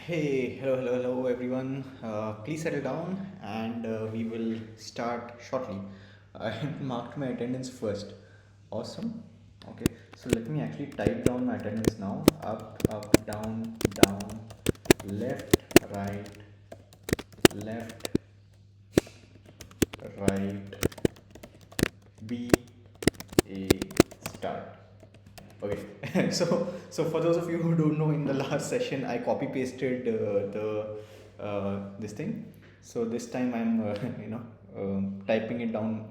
Hey, hello, everyone. Please settle down and we will start shortly. I marked my attendance first. Awesome. Okay, so let me actually type down my attendance now. Up, down, left, right, left, right, B, A, start. Okay, so for those of you who don't know, in the last session I copy pasted the this thing. So this time I'm typing it down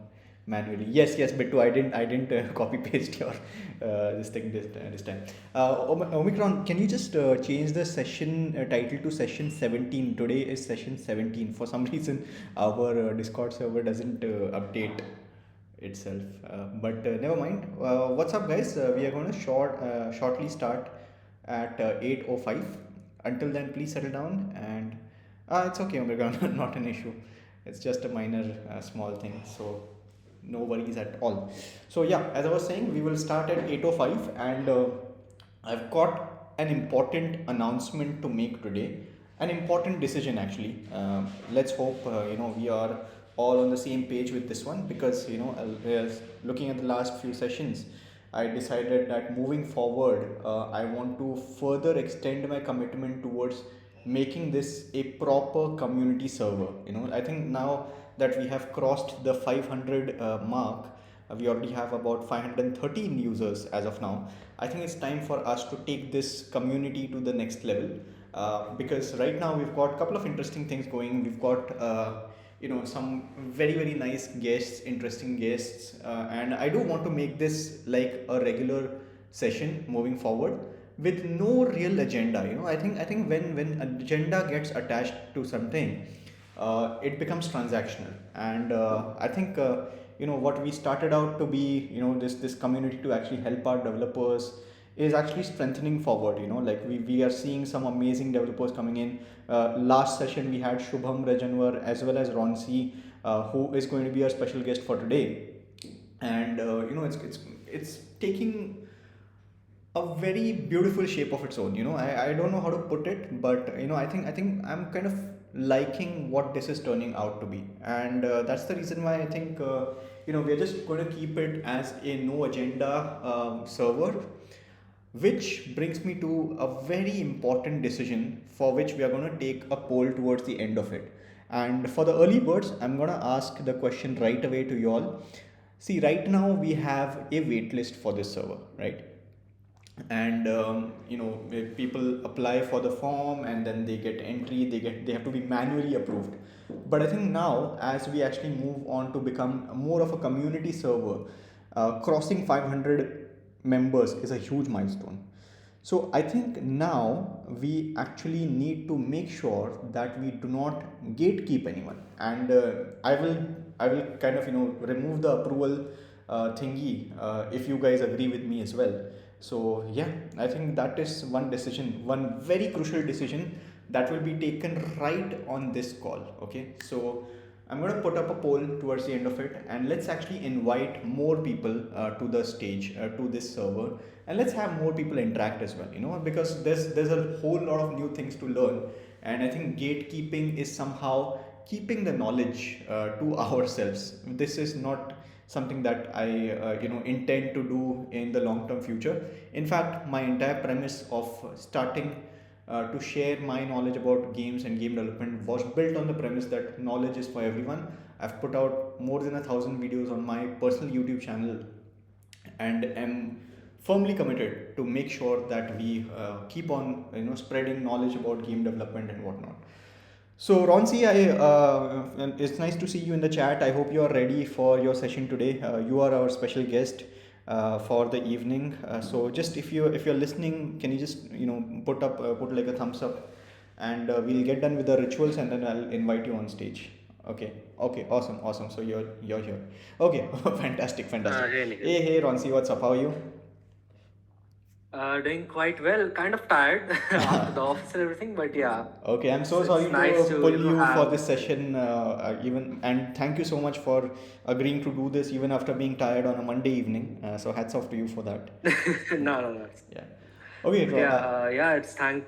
manually. Yes, but too I didn't copy paste your this thing this time. Omicron, can you just change the session title to session 17? Today is session 17. For some reason, our Discord server doesn't update itself. But never mind. What's up, guys? We are going to shortly start at 8:05. Until then, please settle down and it's okay, Omega, not an issue. It's just a minor, small thing. So no worries at all. So yeah, as I was saying, we will start at 8:05, and I've got an important announcement to make today. An important decision, actually. Let's hope we are all on the same page with this one, because looking at the last few sessions, I decided that moving forward, I want to further extend my commitment towards making this a proper community server. I think now that we have crossed the 500 mark, we already have about 513 users as of now. I think it's time for us to take this community to the next level, because right now we've got a couple of interesting things going. We've got some very nice guests, interesting guests, and I do want to make this like a regular session moving forward with no real agenda. I think when agenda gets attached to something, it becomes transactional. And I think what we started out to be, this community to actually help our developers, is actually strengthening forward. Like we are seeing some amazing developers coming in. Last session we had Shubham Rajanwar as well as Ronci, who is going to be our special guest for today. And it's taking a very beautiful shape of its own. I don't know how to put it, but I think I'm kind of liking what this is turning out to be. And that's the reason why I think we're just going to keep it as a no agenda server, which brings me to a very important decision for which we are going to take a poll towards the end of it. And for the early birds, I'm going to ask the question right away to you all. See, right now we have a waitlist for this server, right? And where people apply for the form and then they get entry, they have to be manually approved. But I think now, as we actually move on to become more of a community server, crossing 500 members is a huge milestone. So I think now we actually need to make sure that we do not gatekeep anyone. And I will kind of remove the approval thingy, if you guys agree with me as well. So yeah, I think that is one decision, one very crucial decision that will be taken right on this call. Okay, so I'm going to put up a poll towards the end of it, and let's actually invite more people to the stage, to this server, and let's have more people interact as well. Because there's a whole lot of new things to learn, and I think gatekeeping is somehow keeping the knowledge to ourselves. This is not something that I intend to do in the long term future. In fact, my entire premise of starting to share my knowledge about games and game development was built on the premise that knowledge is for everyone. I've put out more than 1,000 videos on my personal YouTube channel, and am firmly committed to make sure that we keep on spreading knowledge about game development and whatnot. So Ronci, it's nice to see you in the chat. I hope you are ready for your session today. You are our special guest for the evening. So just if you're listening, can you just put like a thumbs up, and we'll get done with the rituals, and then I'll invite you on stage. Okay, awesome. So you're here. Okay, fantastic. Hey Nikhil. Hey Ronci, what's up? How are you? Doing quite well. Kind of tired after the office and everything, but yeah, Okay, I'm so it's sorry nice to to pull you for have. this session, even, and thank you so much for agreeing to do this even after being tired on a Monday evening. So hats off to you for that. No, no, no. Yeah. Okay, But yeah, yeah, it's thank.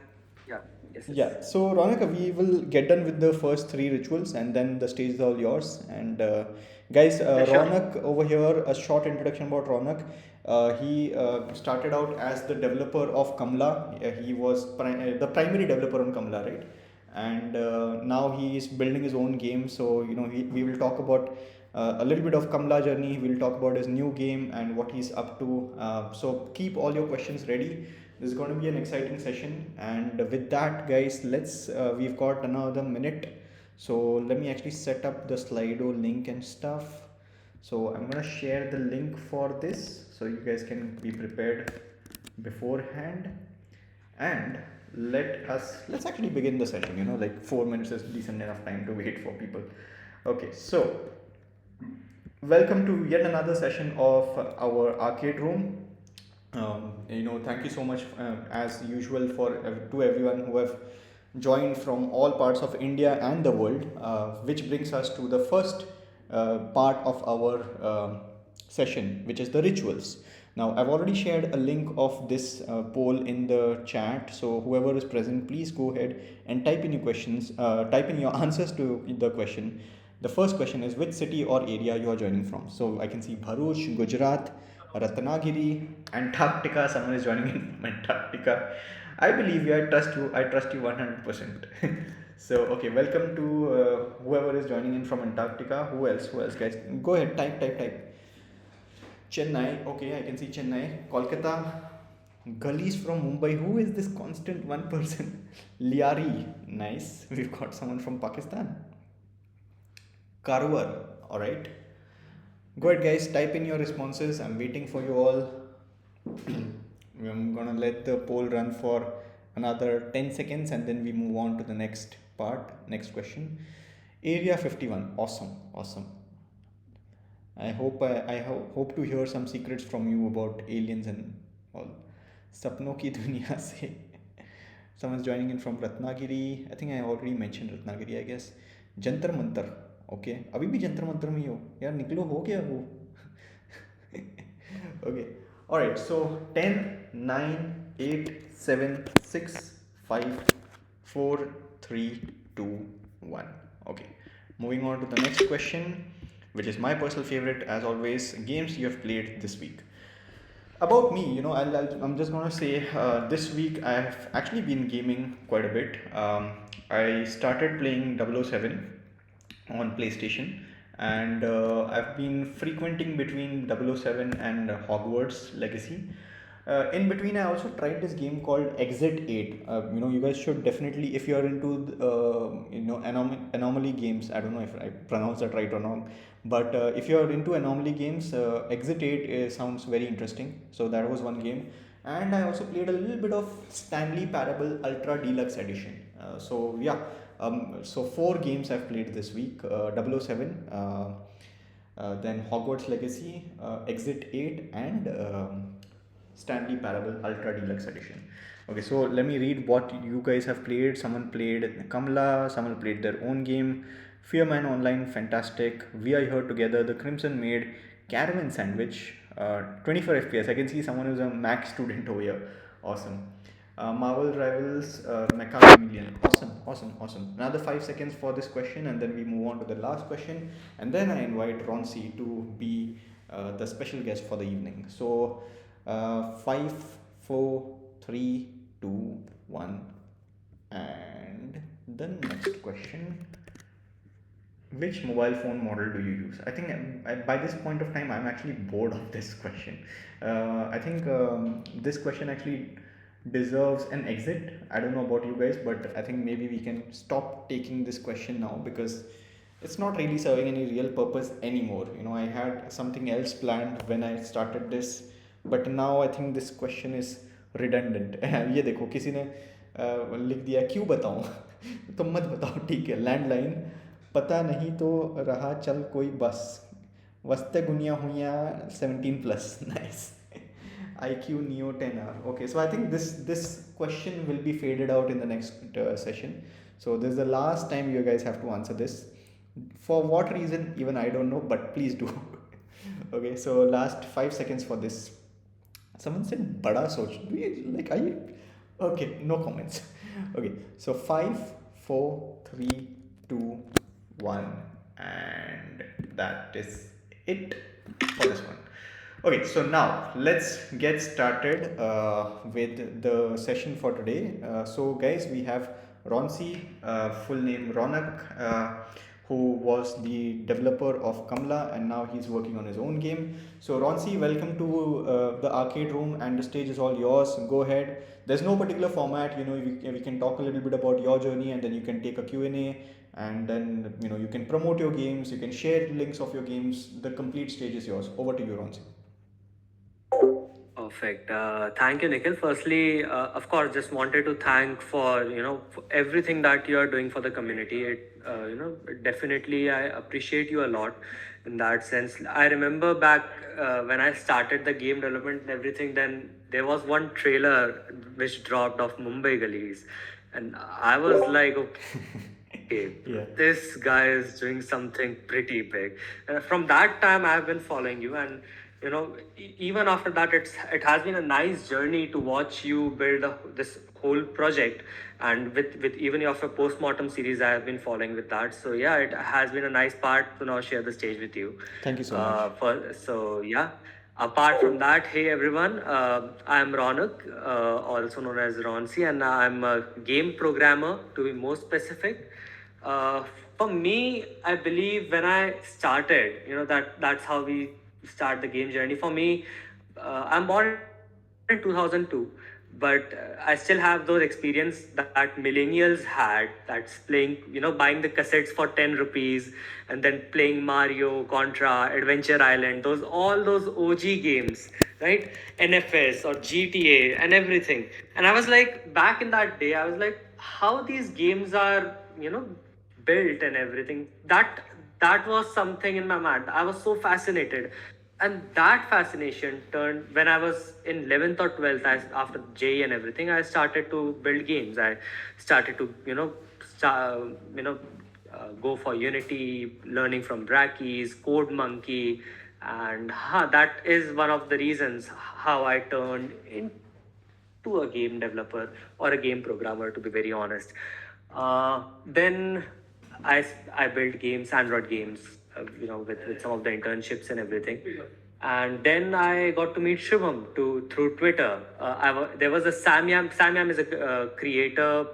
Yeah. Yes, yes. Yeah, so Ronak, we will get done with the first three rituals and then the stage is all yours. And guys, Yeah, sure. Ronak over here, a short introduction about Ronak. He started out as the developer of Kamla. He was the primary developer on Kamla, right? And now he is building his own game. So, we will talk about a little bit of Kamla journey. We'll talk about his new game and what he's up to. So keep all your questions ready. This is going to be an exciting session, and with that, guys, let's we've got another minute, so let me actually set up the Slido link and stuff. So I'm going to share the link for this so you guys can be prepared beforehand, and let's actually begin the session. Like 4 minutes is decent enough time to wait for people. Okay, so welcome to yet another session of our arcade room. Thank you so much, as usual, for to everyone who have joined from all parts of India and the world, which brings us to the first part of our session, which is the rituals. Now, I've already shared a link of this poll in the chat, so whoever is present, please go ahead and type in your answers to the question. The first question is, which city or area you are joining from? So I can see Bharuch, Gujarat, Ratnagiri, Antarctica. Someone is joining in from Antarctica. I believe you. I trust you. I trust you 100%. So okay, welcome to whoever is joining in from Antarctica. Who else? Who else, guys? Go ahead. Type. Chennai. Okay, I can see Chennai. Kolkata. Gullies from Mumbai. Who is this constant one person? Liari. Nice. We've got someone from Pakistan. Karwar. All right. Go ahead, guys. Type in your responses. I'm waiting for you all. I'm gonna let the poll run for another 10 seconds and then we move on to the next part, next question. Area 51. Awesome. I hope to hear some secrets from you about aliens and all. Sapno ki duniya se. Someone's joining in from Ratnagiri. I think I already mentioned Ratnagiri, I guess. Jantar Mantar. Okay अभी भी जंतर मंतर में ही हो यार, निकलो, हो गया वो. Okay, all right, so 10, 9, 8, 7, 6, 5, 4, 3, 2, 1. Okay, moving on to the next question, which is my personal favorite as always: games you have played this week. About me, I'm just gonna say, this week I've actually been gaming quite a bit. I started playing 007 on PlayStation, and I've been frequenting between 007 and Hogwarts Legacy. In between, I also tried this game called Exit 8. You guys should definitely, if you're into anomaly games. I don't know if I pronounced that right or wrong, but if you're into anomaly games, Exit 8 sounds very interesting. So that was one game, and I also played a little bit of Stanley Parable Ultra Deluxe Edition. So yeah, so 4 games I've played this week: 007, then Hogwarts Legacy, Exit 8, and Stanley Parable Ultra Deluxe Edition. Okay, so let me read what you guys have played. Someone played Kamla, someone played their own game. Fearman Online, fantastic. We Are Here Together, The Crimson Maid, Caravan Sandwich, 24 FPS. I can see someone who's a Mac student over here. Awesome. Marvel Rivals, Mecha Chameleon. Awesome. Another 5 seconds for this question, and then we move on to the last question. And then I invite Ronci to be the special guest for the evening. So, 5, 4, 3, 2, 1. And the next question: which mobile phone model do you use? I think by this point of time I'm actually bored of this question. I think this question actually deserves an exit. I don't know about you guys, but I think maybe we can stop taking this question now, because it's not really serving any real purpose anymore. I had something else planned when I started this, but now I think this question is redundant. ये देखो किसी ने लिख दिया, क्यों बताऊं? तुम मत बताओ, ठीक है. लैंडलाइन, पता नहीं तो रहा चल कोई बस, वस्ते गुनिया हुइया 17 plus. Nice. IQ Neo 10R. Okay, so I think this question will be faded out in the next session. So this is the last time you guys have to answer this. For what reason, even I don't know, but please do. Okay, so last 5 seconds for this. Someone said bada soch. Are you? Okay, no comments. Okay, so 5, 4, 3, 2, 1, and that is it for this one. Okay, so now let's get started with the session for today. So, guys, we have Ronci, full name Ronak, who was the developer of Kamla, and now he's working on his own game. So, Ronci, welcome to the arcade room, and the stage is all yours. Go ahead. There's no particular format. We can talk a little bit about your journey, and then you can take a Q&A, and then you can promote your games. You can share links of your games. The complete stage is yours. Over to you, Ronci. Perfect. Thank you, Nikhil. Firstly, of course, just wanted to thank for for everything that you are doing for the community. Definitely I appreciate you a lot in that sense. I remember back when I started the game development and everything. Then there was one trailer which dropped of Mumbai Gullies, and I was like, okay, Yeah. this guy is doing something pretty big. And from that time, I've been following you, and even after that, it has been a nice journey to watch you build this whole project, and with even your postmortem series, I have been following with that. So yeah, it has been a nice part to now share the stage with you. Thank you so much. So yeah. Apart from that, hey everyone, I'm Ronak, also known as Ronci, and I'm a game programmer to be more specific. Uh, for me, I believe when I started, that's how we start the game journey. For me, I'm born in 2002, but I still have those experience that millennials had. That's playing, buying the cassettes for 10 rupees, and then playing Mario, Contra, Adventure Island. All those OG games, right? NFS or GTA and everything. And I was like, back in that day, I was like, how these games are, built and everything. That was something in my mind. I was so fascinated, and that fascination turned when I was in 11th or 12th. After J and everything, I started to build games. I started to go for Unity, learning from Brackeys, Code Monkey, and that is one of the reasons how I turned into a game developer or a game programmer, to be very honest. Then I built games, Android games, with some of the internships and everything. And then I got to meet Shubham through Twitter. There was a Samyam. Samyam is a creator,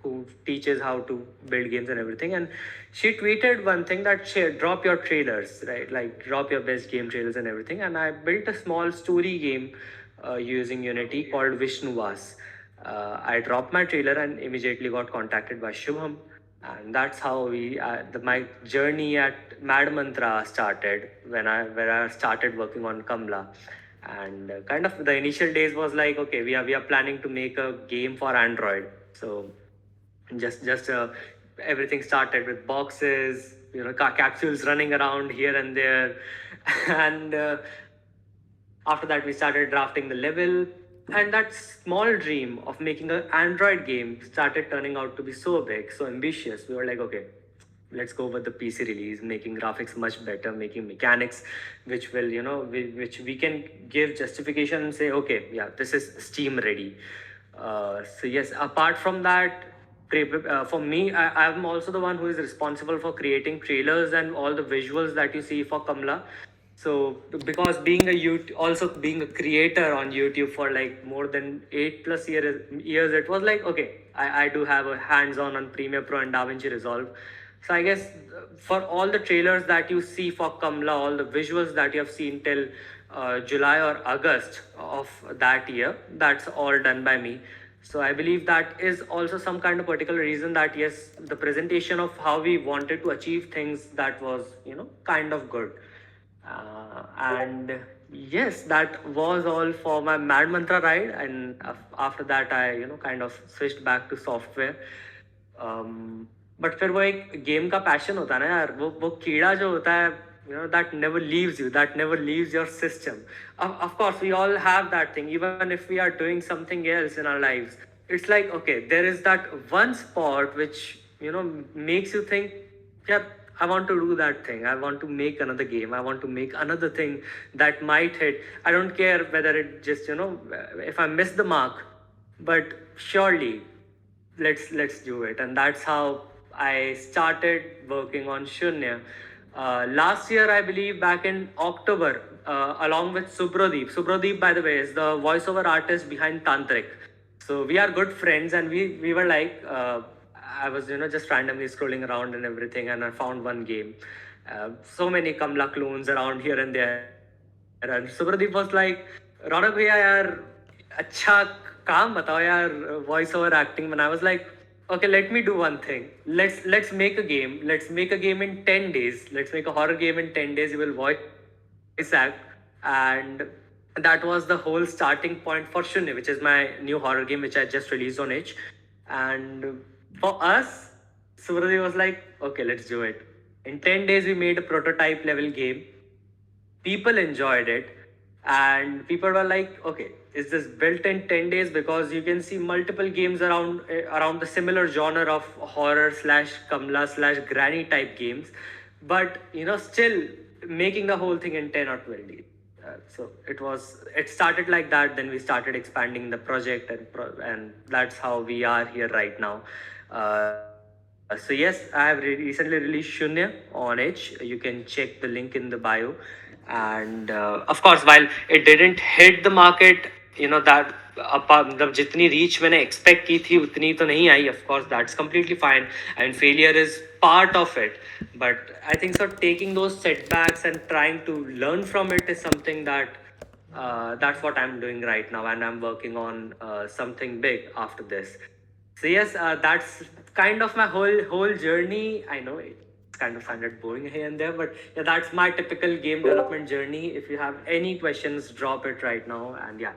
who teaches how to build games and everything. And she tweeted one thing that drop your trailers, right? Like drop your best game trailers and everything. And I built a small story game using Unity called Vishnuvas. I dropped my trailer and immediately got contacted by Shubham, and that's how my journey at Mad Mantra started where I started working on Kamla. And kind of the initial days was like, okay, we are planning to make a game for Android. So just everything started with boxes, capsules running around here and there, and after that we started drafting the level, and that small dream of making an Android game started turning out to be so big, so ambitious. We were like, okay, let's go with the PC release, making graphics much better, making mechanics which will, which we can give justification and say, okay, yeah, this is Steam ready. So yes, apart from that, for me, I'm also the one who is responsible for creating trailers and all the visuals that you see for Kamla. So because also being a creator on YouTube for like more than 8+ years, it was like, okay, I do have a hands-on Premiere Pro and DaVinci Resolve. So I guess for all the trailers that you see for Kamla, all the visuals that you have seen till July or August of that year, that's all done by me. So I believe that is also some kind of particular reason that yes, the presentation of how we wanted to achieve things, that was kind of good. And yes, that was all for my Mad Mantra ride. And after that, I kind of switched back to software. But फिर वो एक game का passion होता है ना यार, वो कीड़ा जो होता है, that never leaves you, that never leaves your system. Of course, we all have that thing, even if we are doing something else in our lives. It's like, okay, there is that one spot which makes you think, yeah, I want to do that thing. I want to make another game. I want to make another thing that might hit. I don't care whether it just, if I miss the mark, but surely let's do it. And that's how I started working on Shunya. Last year, I believe, back in October, along with Subrodeep, by the way, is the voiceover artist behind Tantric. So we are good friends, and we were like, I was just randomly scrolling around and everything, and I found one game. So many Kamla clones around here and there, and Subrodeep was like, रौनक भैया यार अच्छा काम बताओ यार voice over acting में. I was like, okay, let me do one thing. Let's make a game. Let's make a game in 10 days. Let's make a horror game in 10 days. You will voice act. And that was the whole starting point for Shunya, which is my new horror game, which I just released on Edge. And for us, Suradi was like, okay, let's do it. In 10 days, we made a prototype level game. People enjoyed it, and people were like, okay, is this built in 10 days? Because you can see multiple games around the similar genre of horror slash Kamla slash granny type games, but still making the whole thing in 10 or 12 days. So it started like that. Then we started expanding the project, and that's how we are here right now. So yes, I have recently released Shunya on Edge. You can check the link in the bio. And of course, while it didn't hit the market, that मतलब जितनी reach मैंने expect की थी उतनी तो नहीं आई. Of course, that's completely fine. I mean, failure is part of it. But I think so taking those setbacks and trying to learn from it is something that's what I'm doing right now, and I'm working on something big after this. So yes, that's kind of my whole journey. I know it's kind of sounded boring here and there, but yeah, that's my typical game development journey. If you have any questions, drop it right now, and yeah.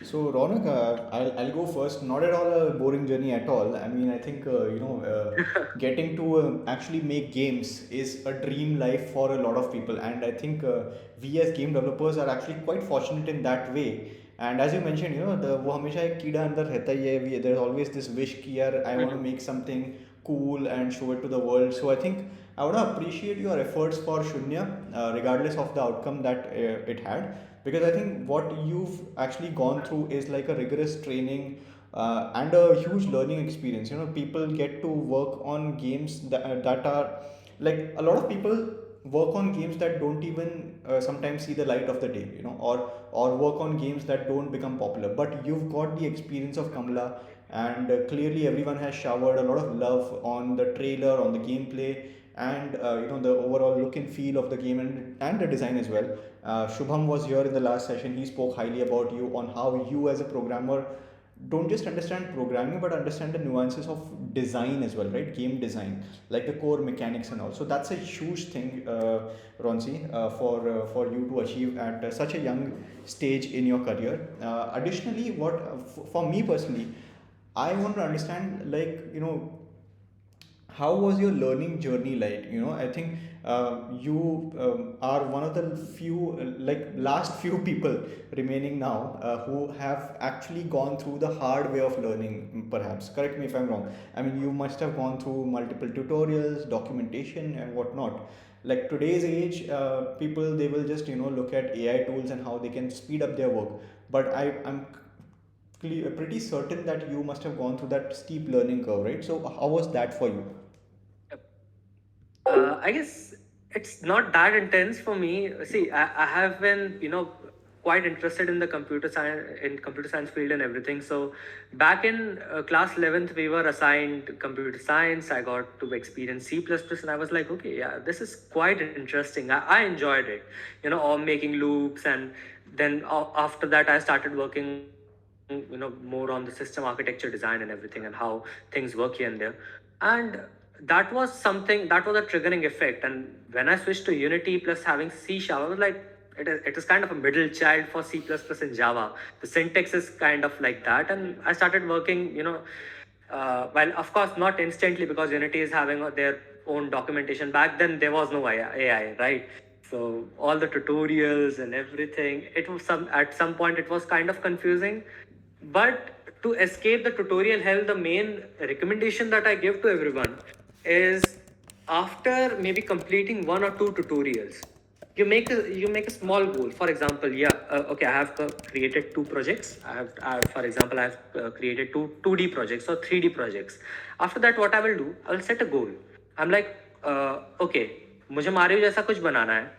So Ronak, I'll go first. Not at all a boring journey at all. I mean, I think getting to actually make games is a dream life for a lot of people, and I think we as game developers are actually quite fortunate in that way. And as you mentioned, the वो हमेशा एक कीड़ा अंदर रहता ही है. There's always this wish कि यार I want to make something cool and show it to the world. So I think I want to appreciate your efforts for Shunya, regardless of the outcome that it had, because I think what you've actually gone through is like a rigorous training and a huge learning experience. People get to work on games that are like a lot of people work on games that don't even sometimes see the light of the day, or work on games that don't become popular. But you've got the experience of Kamla, and clearly everyone has showered a lot of love on the trailer, on the gameplay, and the overall look and feel of the game, and the design as well. Shubham was here in the last session. He spoke highly about you on how you as a programmer don't just understand programming but understand the nuances of design as well, right? Game design, like the core mechanics and all. So that's a huge thing, Ronci, for you to achieve at such a young stage in your career. Additionally, for me personally, I want to understand, like, how was your learning journey like? I think you are one of the few, like last few people remaining now, who have actually gone through the hard way of learning, perhaps. Correct me if I'm wrong. I mean, you must have gone through multiple tutorials, documentation, and whatnot. Like today's age, people, they will just look at AI tools and how they can speed up their work. But I'm pretty certain that you must have gone through that steep learning curve, right? So how was that for you? I guess it's not that intense for me. See, I have been, quite interested in the computer science field and everything. So back in class 11th, we were assigned computer science. I got to experience C++, and I was like, okay, yeah, this is quite interesting. I enjoyed it, all making loops. And then after that, I started working, more on the system architecture design and everything, and how things work here and there. And that was a triggering effect. And when I switched to Unity plus having C sharp, I was like, it is kind of a middle child for C++ and Java. The syntax is kind of like that. And I started working, well, of course, not instantly, because Unity is having their own documentation. Back then, there was no AI, right? So all the tutorials and everything, at some point it was kind of confusing. But to escape the tutorial hell, the main recommendation that I give to everyone is, after maybe completing one or two tutorials, you make a small goal. For example, yeah, okay, I have created two projects. For example, I have created two 2D projects or 3D projects. After that, what I will do, I will set a goal. I'm like, okay, मुझे Mario जैसा कुछ बनाना है.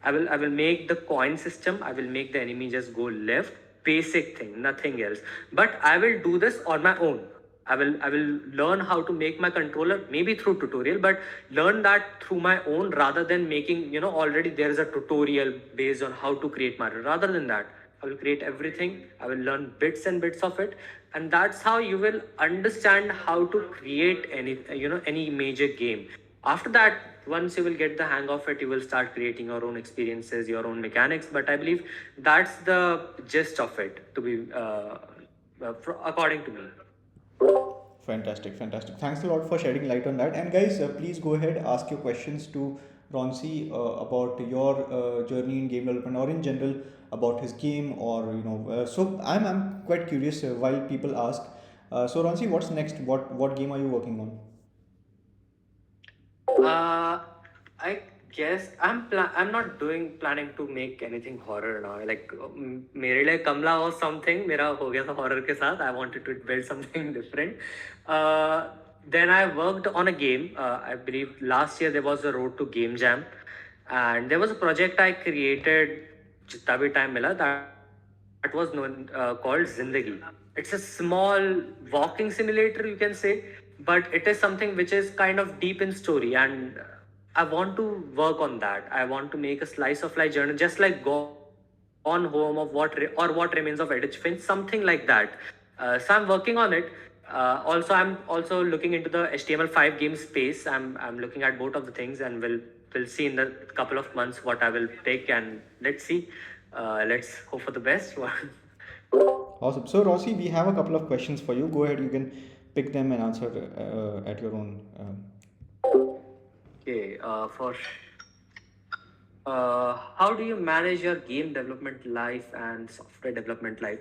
I will make the coin system. I will make the enemy just go left. Basic thing, nothing else. But I will do this on my own. I will learn how to make my controller maybe through tutorial, but learn that through my own rather than making, already there is a tutorial based on how to create matter. Rather than that, I will create everything. I will learn bits and bits of it, and that's how you will understand how to create any major game. After that, once you will get the hang of it, you will start creating your own experiences, your own mechanics. But I believe that's the gist of it, to be according to me. Fantastic, fantastic. Thanks a lot for shedding light on that. And guys, please go ahead, ask your questions to Ronci about your journey in game development, or in general about his game, or so I'm quite curious while people ask. So Ronci, what's next? What game are you working on? Uh, I guess I'm not doing planning to make anything horror now. Like मेरे लिए Kamla was something. मेरा हो गया था horror के साथ. I wanted to build something different. Then I worked on a game. I believe last year there was a Road to Game Jam, and there was a project I created. जितना भी time मिला, that was known called Zindagi. It's a small walking simulator, you can say, but it is something which is kind of deep in story, and I want to work on that. I want to make a slice of life journey, just like Gone Home of What Remains of Edith Finch, something like that. So I'm working on it. Also, I'm also looking into the HTML5 game space. I'm looking at both of the things, and we'll see in the couple of months what I will pick, and let's see. Let's hope for the best. Awesome. So Rossi, we have a couple of questions for you. Go ahead, you can pick them and answer at your own. Okay, how do you manage your game development life and software development life?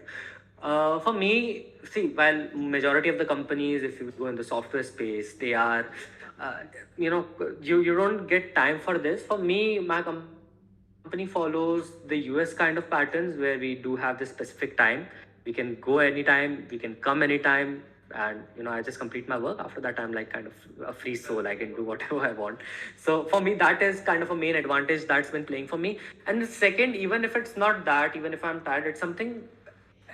For me, see, while majority of the companies, if you go in the software space, they are, uh, you don't get time for this. For me, my company follows the US kind of patterns where we do have this specific time. We can go anytime, we can come anytime, and I just complete my work. After that, I'm like kind of a free soul. I can do whatever I want. So for me, that is kind of a main advantage that's been playing for me. And the second, even if it's not that, even if I'm tired, it's something,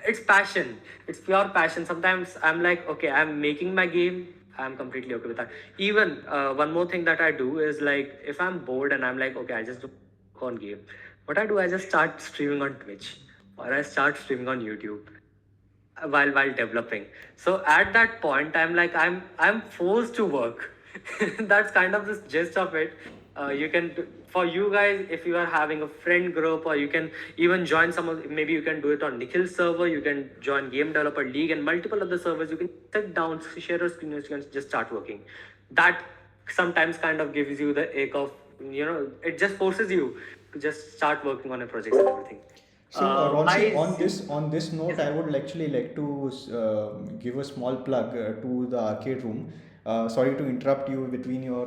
it's passion. It's pure passion. Sometimes I'm like, okay, I'm making my game. I'm completely okay with that. Even one more thing that I do is, like, if I'm bored and I'm like, okay, I just do on game. What I do, I just start streaming on Twitch, or I start streaming on YouTube while developing. So at that point, I'm like, I'm forced to work. That's kind of the gist of it. You can, for you guys, if you are having a friend group, or you can even join some of, maybe you can do it on Nikhil's server. You can join Game Developer League and multiple other servers. You can sit down, share a screen, you can just start working. That sometimes kind of gives you the ache of, it just forces you to just start working on a project and everything. So, Ronci, Why on is this note, Yes. I would actually like to give a small plug to the arcade room. Sorry to interrupt you between your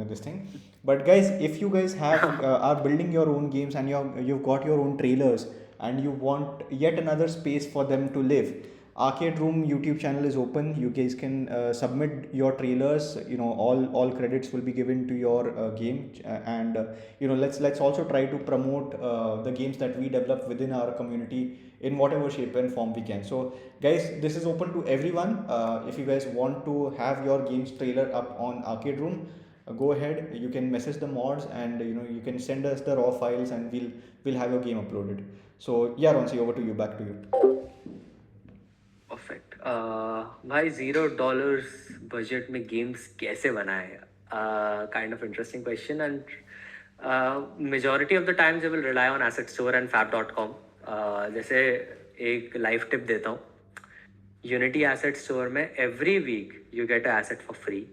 this thing, but guys, if you guys have are building your own games, and you've got your own trailers, and you want yet another space for them to live, arcade room YouTube channel is open. You guys can submit your trailers. All credits will be given to your game, and let's also try to promote the games that we develop within our community in whatever shape and form we can. So guys, this is open to everyone. If you guys want to have your games trailer up on arcade room, go ahead, you can message the mods, and you can send us the raw files, and we'll have your game uploaded. So yeah, Ronsi, over to you, back to you. Perfect भाई $0 budget में games कैसे बनाए kind of interesting question and majority of the times you will rely on asset store and fab.com. जैसे एक live tip देता हूँ. Unity asset store में every week you get an asset for free.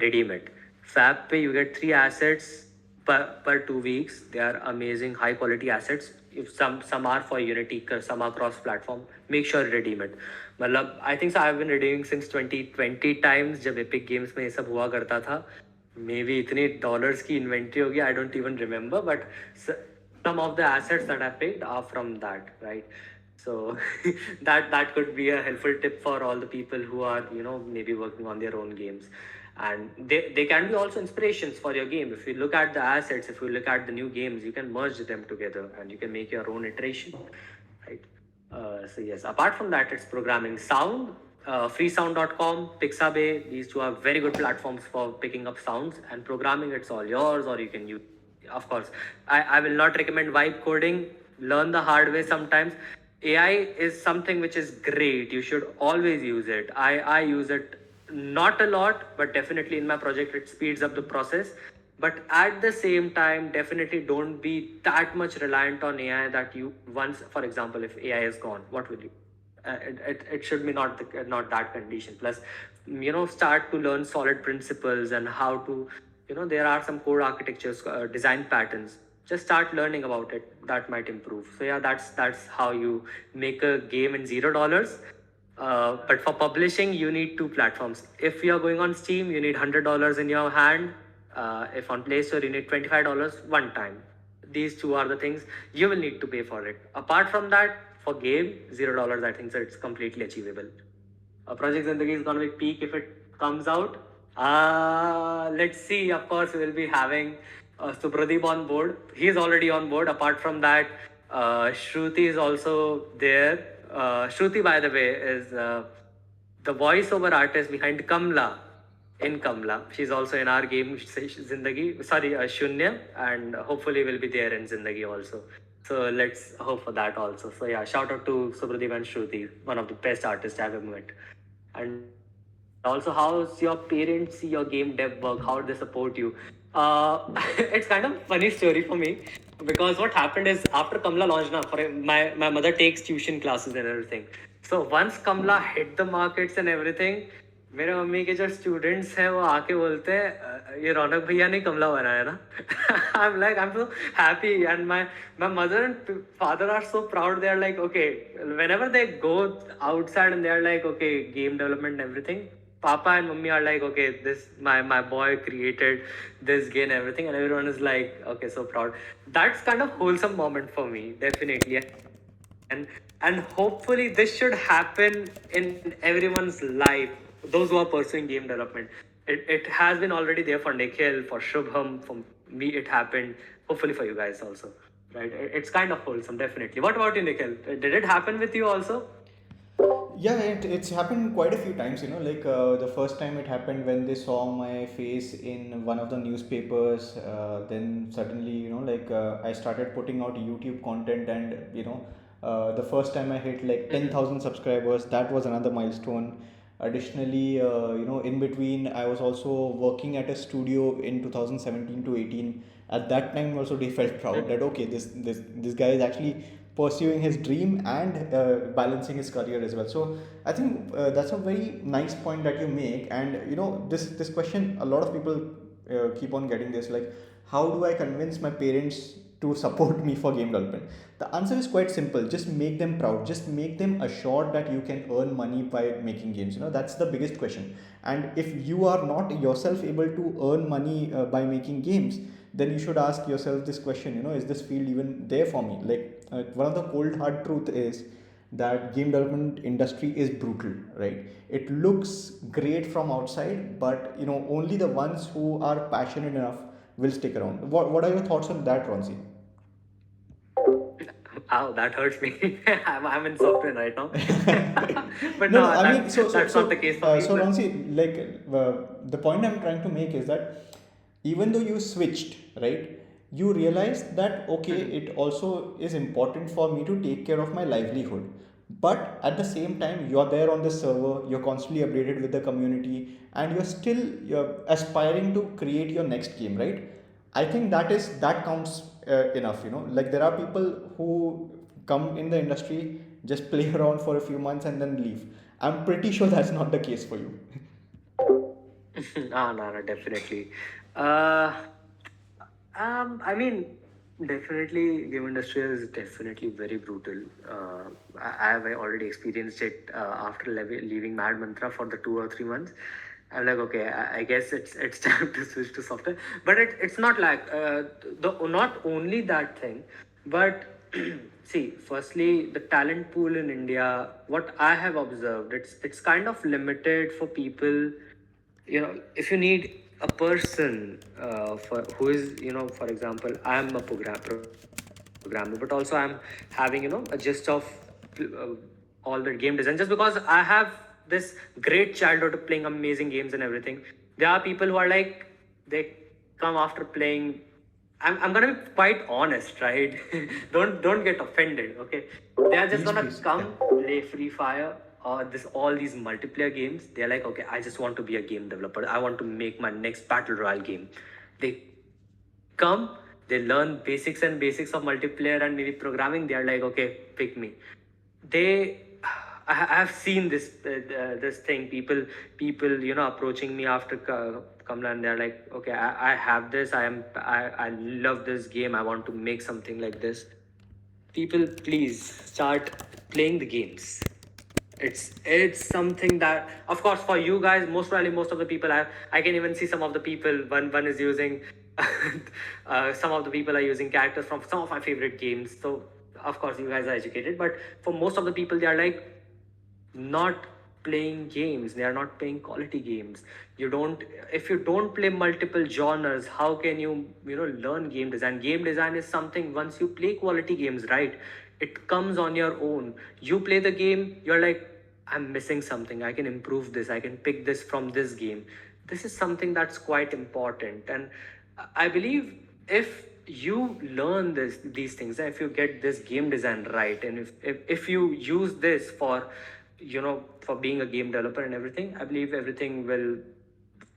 Redeem it. Fab पे you get 3 assets per 2 weeks. They are amazing, high quality assets. If some are for Unity, some are cross platform. Make sure to redeem it. मतलब I think so I've been redeeming since 2020 times. जब Epic Games में ये सब हुआ करता था. Maybe इतने dollars की इन्वेंट्री होगी, I don't even remember, but some of the assets that I picked are from that, right? So that could be a helpful tip for all the people who are, maybe working on their own games. And they can be also inspirations for your game. If you look at the assets, if you look at the new games, you can merge them together and you can make your own iteration, right? So yes, apart from that, it's programming sound. Freesound.com, Pixabay, these two are very good platforms for picking up sounds, and programming, it's all yours, or you can use, of course. I will not recommend vibe coding. Learn the hard way sometimes. AI is something which is great. You should always use it. I use it not a lot, but definitely in my project, it speeds up the process. But at the same time, definitely don't be that much reliant on AI that you once, for example, if AI is gone, what will you? It should be not that condition. Plus, start to learn solid principles and how to, there are some core architectures, design patterns. Just start learning about it. That might improve. So yeah, that's how you make a game in $0. But for publishing, you need two platforms. If you're going on Steam, you need $100 in your hand. If on Play Store, you need $25 one time. These two are the things you will need to pay for it. Apart from that, for game, $0, I think so it's completely achievable. Project Zindagi is gonna be peak if it comes out. Let's see. Of course, we will be having Supradeep on board. He is already on board. Apart from that, Shruti is also there. Shruti, by the way, is the voiceover artist behind Kamla in Kamla. She's also in our game Zindagi. Sorry, Shunya, and hopefully will be there in Zindagi also. So let's hope for that also. So yeah, shout out to Supradeep and Shruti, one of the best artists I've ever met. And also, how's your parents see your game dev work? How do they support you? It's kind of funny story for me because what happened is after Kamla launched now, my mother takes tuition classes and everything. So once Kamla hit the markets and everything, मेरे mummy के जो students हैं वो आके बोलते हैं ये रौनक भैया ने कमला बनाया ना I'm so happy and my mother and father are so proud. They are like, okay, whenever they go outside and they are like, okay, game development and everything, papa and mummy are like, okay, this my boy created this game and everything, and everyone is like, okay, so proud. That's kind of wholesome moment for me, definitely. And hopefully this should happen in everyone's life, those who are pursuing game development. It has been already there for Nikhil, for Shubham, for me it happened, hopefully for you guys also, right? It's kind of wholesome, definitely. What about you, Nikhil? Did it happen with you also? Yeah, it's happened quite a few times, like the first time it happened when they saw my face in one of the newspapers. Then suddenly, like I started putting out YouTube content, and the first time I hit like 10,000 subscribers, that was another milestone. Additionally, in between, I was also working at a studio in 2017 to 18. At that time, also they felt proud that okay, this guy is actually pursuing his dream and balancing his career as well. So I think that's a very nice point that you make. And this question, a lot of people keep on getting this, like, how do I convince my parents to support me for game development? The answer is quite simple. Just make them proud. Just make them assured that you can earn money by making games. That's the biggest question. And if you are not yourself able to earn money by making games, then you should ask yourself this question, is this field even there for me? Like, one of the cold hard truth is that game development industry is brutal, right? It looks great from outside, but only the ones who are passionate enough will stick around. What are your thoughts on that, Ronci? Ow, that hurts me. I'm in software right now. But No, no, no, I mean, that's not the case for me. so But Ronci, like, the point I'm trying to make is that even though you switched, right, you realized that okay, it also is important for me to take care of my livelihood. But at the same time, you're there on the server, you're constantly updated with the community, and you're aspiring to create your next game, right? I think that counts enough. Like, there are people who come in the industry, just play around for a few months and then leave. I'm pretty sure that's not the case for you. no, no, definitely. Uh, I mean, definitely, game industry is definitely very brutal. I have already experienced it after leaving Mad Mantra for the 2 or 3 months. I'm like, okay, I guess it's time to switch to software. But it's not like not only that thing. But see, firstly, the talent pool in India, what I have observed, it's kind of limited for people. If you need a person for who is, for example, I'm a programmer, but also I'm having, a gist of uh, all the game design. Just because I have this great childhood playing amazing games and everything, there are people who are like, they come after playing. I'm gonna be quite honest, right? Don't get offended, okay? They are just Please, gonna please. Yeah. come play Free Fire or this all these multiplayer games. They're like, okay, I just want to be a game developer. I want to make my next battle royale game. They come, they learn basics of multiplayer and maybe programming. They are like, okay, pick me. They, I have seen this thing. People, approaching me after Kamla, and they're like, okay, I have this. I love this game. I want to make something like this. People, please start playing the games. It's something that, of course, for you guys, most probably most of the people, I can even see some of the people, one is using some of the people are using characters from some of my favorite games. So of course you guys are educated, but for most of the people, they are like not playing games. They are not playing quality games. You don't If you don't play multiple genres, how can you learn game design? Game design is something, once you play quality games, right, it comes on your own. You play the game, you're like, I'm missing something, I can improve this, I can pick this from this game. This is something that's quite important. And I believe, if you learn these things, if you get this game design right, and if you use this for being a game developer and everything, I believe everything will,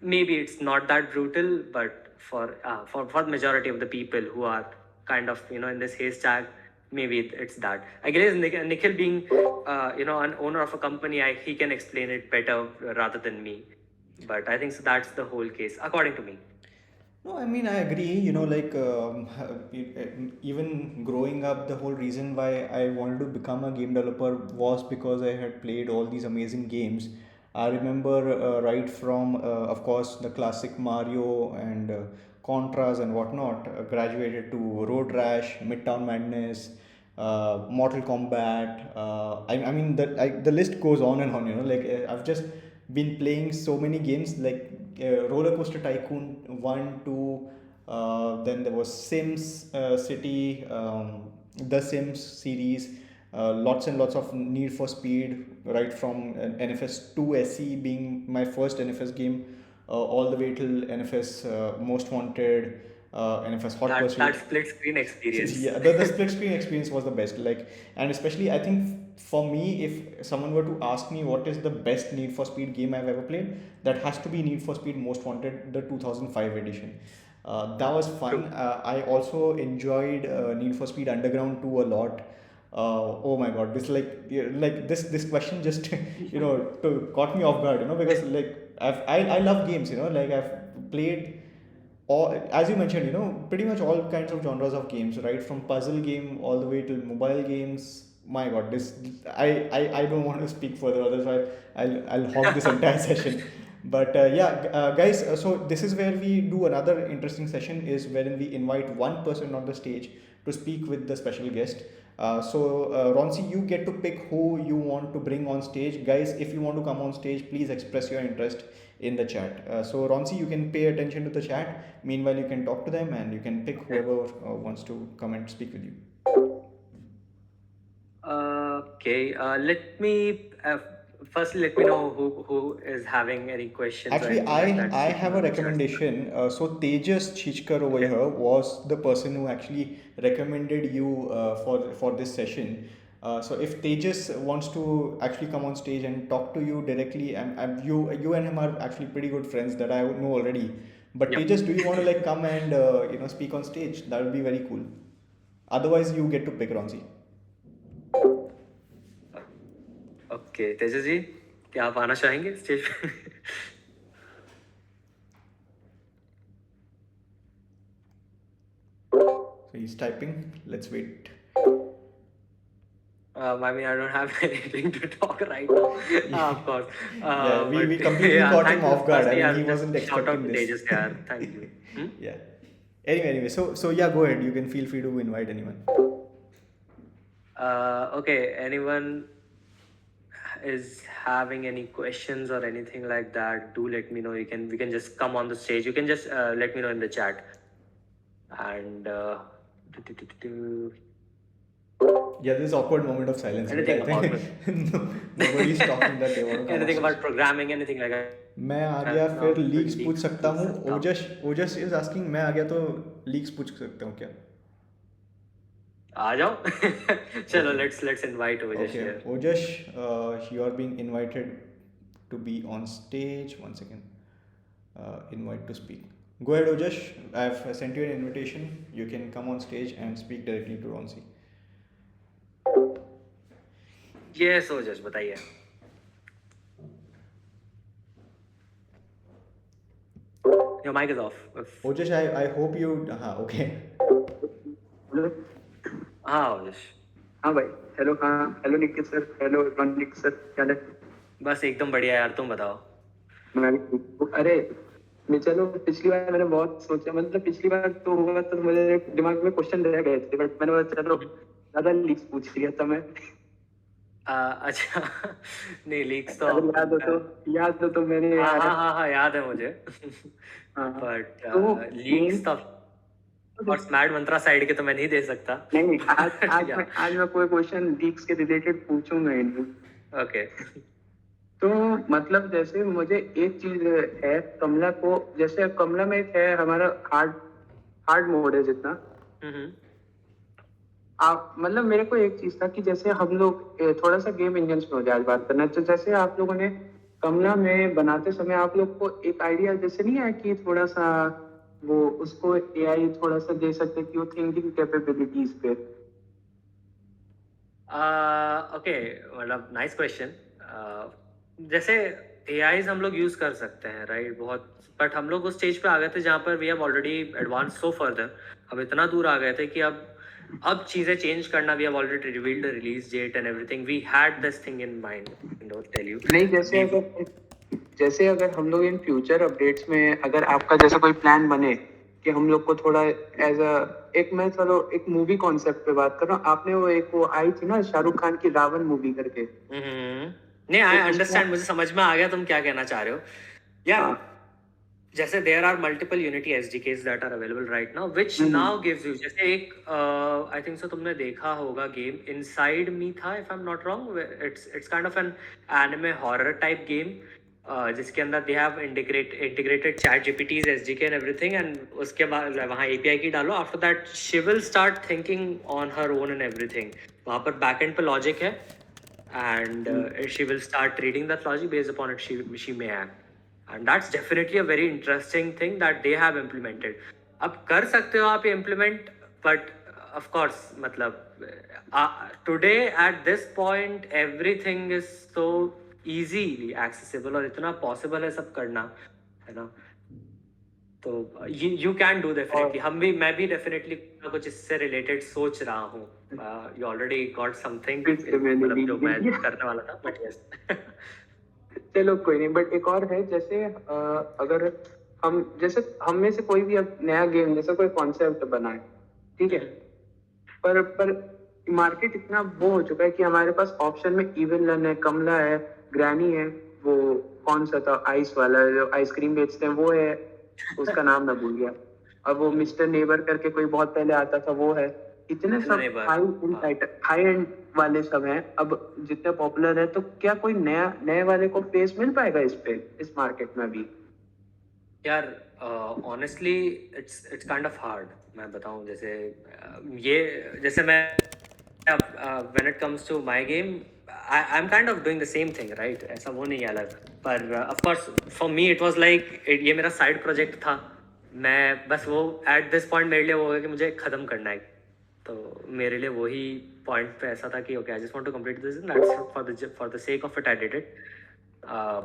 maybe it's not that brutal, but for the majority of the people who are kind of in this haystack, maybe it's that. I guess Nikhil being an owner of a company, he can explain it better rather than me. But I think so that's the whole case, according to me. No, I mean, I agree. Even growing up, the whole reason why I wanted to become a game developer was because I had played all these amazing games. I remember right from, of course, the classic Mario and Contras and whatnot, graduated to Road Rash, Midtown Madness, Mortal Kombat. I mean, the list goes on and on. I've just been playing so many games, like Roller Coaster Tycoon 1, 2. Then there was Sims City, the Sims series, lots and lots of Need for Speed, right from NFS 2 SE being my first NFS game, all the way till NFS Most Wanted, NFS Hot That Pursuit. split screen experience. Yeah, the split screen experience was the best. And especially I think for me, if someone were to ask me what is the best Need for Speed game I've ever played, that has to be Need for Speed Most Wanted, the 2005 edition. That was fun. True. I also enjoyed Need for Speed Underground 2 a lot. Oh my god, this this question just caught me off guard, because I love games, I've played, or as you mentioned, pretty much all kinds of genres of games, right from puzzle game all the way to mobile games. My god, this I don't want to speak further, otherwise I'll hog this entire session. But yeah, guys, so this is where we do another interesting session, is wherein we invite one person on the stage to speak with the special guest. Ronci, you get to pick who you want to bring on stage. Guys, if you want to come on stage, please express your interest in the chat. Ronci, you can pay attention to the chat. Meanwhile, you can talk to them and you can pick whoever wants to come and speak with you. Okay, let me firstly let me know who is having any questions or Actually, anything like that. I So you can have a on the chat. recommendation. So Tejas Chichkar over Okay. here was the person who actually recommended you for this session. So if Tejas wants to actually come on stage and talk to you directly, and you and him are actually pretty good friends that I know already. But Yep. Tejas, do you want to come and speak on stage? That would be very cool. Otherwise, you get to pick Ronzi. Okay Tejas ji, क्या आप आना चाहेंगे stage पे? So he's typing. Let's wait. I mean, I don't have anything to talk right now, of course. Yeah, we But completely yeah, caught him thank you. off guard. I Firstly, mean, I'll he just wasn't shout out expecting to this. Tejas. Yeah, thank you. Hmm? Yeah. Anyway, so yeah, go ahead. You can feel free to invite anyone. Okay, anyone is having any questions or anything like that, do let me know. We can just come on the stage. You can just let me know in the chat. And do, do, do, do, do. Yeah, this awkward moment of silence, right? Anything I about think nobody's talking that they want to come on anything stage. about programming, anything like that. मैं आ गया मैं फिर फिर leaks पूछ leaks सकता पूछ हूँ. सकता हूँ. ओजस ओजस इज आस्किंग, मैं आ गया तो लीक्स पूछ सकता हूँ क्या? आ जाओ. चलो, Okay. let's invite Ojesh Okay, here. Ojas, you are being invited to be on stage. One second. Invite to speak. Go ahead, Ojas. I've sent you an invitation. You can come on stage and speak directly to Ronci. Yes, Ojesh, बताइए. Your mic is off. Ojas, I hope you. Okay. Hello. हाँ Ojesh. हाँ भाई. Hello. हाँ, hello Nikhil sir. Hello Ranik sir, क्या है? बस एकदम बढ़िया यार, तुम बताओ. मैं भी ठीक हूँ. अरे मैं, चलो पिछली बार मैंने बहुत सोचा, मतलब पिछली बार तो हुआ तो मेरे दिमाग में क्वेश्चन रह गए थे, बट मैंने बोला चलो ज्यादा लीक्स पूछ लिया था मैं. अच्छा. नहीं, लीक्स तो अगर याद हो तो मैंने हाँ यार. हाँ हाँ हाँ, याद है मुझे. हाँ. बट तो लीक्स तो और स्मैट मंत्रा साइड के तो मैं नहीं दे सकता. नहीं, आज या मैं कोई क्वेश्चन लीक्स के रिलेटेड पूछूंगा ही नहीं. ओके. तो मतलब जैसे मुझे एक चीज है कमला को, जैसे कमला में एक है हमारा हार्ड हार्ड मोड है जितना. आप मतलब मेरे को एक चीज था कि जैसे हम लोग थोड़ा सा गेम इंजन में हो जाए आज बात करना, तो जैसे आप लोगों ने कमला में बनाते समय आप लोग को एक आइडिया जैसे नहीं आया कि थोड़ा सा वो उसको एआई थोड़ा सा दे सकते कि वो थिंकिंग कैपेबिलिटीज पे. ओके, मतलब नाइस क्वेश्चन. जैसे एआईज हम लोग यूज कर सकते हैं, राइट, बहुत. बट हम लोग उस स्टेज पे आ गए थे जहाँ पर we have already advance so further. हम इतना दूर आ गए थे कि अब चीजें चेंज करना, we have already revealed the release date and everything. We had this thing in mind, don't tell you. नहीं, जैसे अगर हम लोग इन फ्यूचर अपडेट्स में अगर आपका जैसा कोई प्लान बने कि हम लोग को थोड़ा एज अ एक, मैं चलो एक मूवी कॉन्सेप्ट पे बात कर रहा हूँ. आपने वो आई थी ना शाहरुख खान की रावण मूवी करके. नहीं, आई तो अंडरस्टैंड, उसमें मुझे समझ में आ गया तुम क्या कहना चाह रहे हो यार. हाँ. जैसे there are multiple unity SDKs that are available right now which now gives you, जैसे एक आई थिंक सो तुमने देखा होगा गेम इनसाइड मी था, if I am not wrong. It's kind of an anime horror type game, जिसके अंदर they have integrated ChatGPT's SDK and everything. And उसके बाद वहाँ एपीआई की डालो, after that she will start thinking on her own and everything. वहाँ पर backend पे लॉजिक है, and she will start reading that logic. Based upon it, she may act. And that's definitely a very interesting thing that they have implemented. अब कर सकते हो आप implement, but of course, मतलब today at this point everything is so easily accessible और इतना possible है सब करना, है ना. तो you can do definitely. मैं भी definitely कुछ इससे related सोच रहा हूँ. You already got something, मतलब जो मैं करने वाला था, but yes. चलो कोई नहीं, बट एक और है जैसे अगर हम में से कोई भी अब नया गेम जैसा कोई कॉन्सेप्ट बनाए, ठीक है, पर मार्केट इतना वो हो चुका है कि हमारे पास ऑप्शन में इवन है, कमला है, ग्रैनी है, वो कौन सा था आइस वाला जो आइसक्रीम बेचते हैं वो है, उसका नाम मैं भूल गया. अब वो मिस्टर नेबर करके कोई बहुत पहले आता था वो है. इतने सब Neighbor, हाई एंड वाले सब हैं अब, जितने पॉपुलर है. तो क्या कोई नए वाले को फेस मिल पाएगा इस मार्केट में भी? यार honestly it's kind of hard. मैं बताऊं, जैसे ये जैसे मैं when it comes to my game, I am kind of doing the same thing, right. ऐसा वो नहीं है अलग, पर of course for me it was like ये मेरा साइड प्रोजेक्ट था. मैं बस वो एट दिस पॉइंट मेरे लिए वो होगा कि मुझे ख़त्म करना है. तो मेरे लिए वही पॉइंट पे ऐसा था कि okay, I just want to complete this and that's for the sake of it I did it.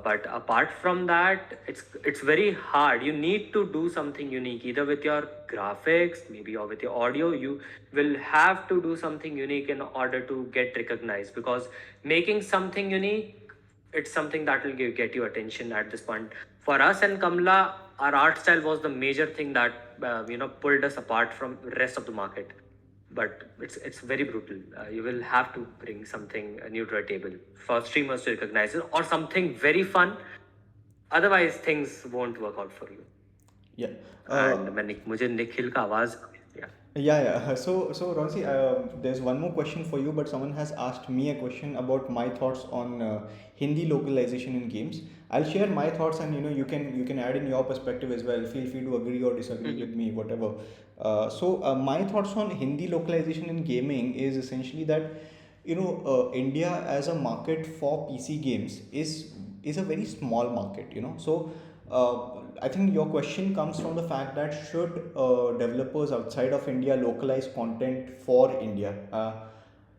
But apart from that, it's very hard. You need to do something unique, either with your graphics, maybe, or with your audio. You will have to do something unique in order to get recognized, because making something unique, it's something that will get you attention at this point. For us and Kamla, our art style was the major thing that pulled us apart from rest of the market. But it's very brutal. You will have to bring something new to a table for streamers to recognize it, or something very fun. Otherwise, things won't work out for you. Yeah. And मुझे निखिल का आवाज, yeah. Yeah. So Ronci, there's one more question for you, but someone has asked me a question about my thoughts on Hindi localization in games. I'll share my thoughts, and you can add in your perspective as well. Feel free to agree or disagree with me, whatever. So my thoughts on Hindi localization in gaming is essentially that India as a market for PC games is a very small market. So I think your question comes from the fact that should developers outside of India localize content for India?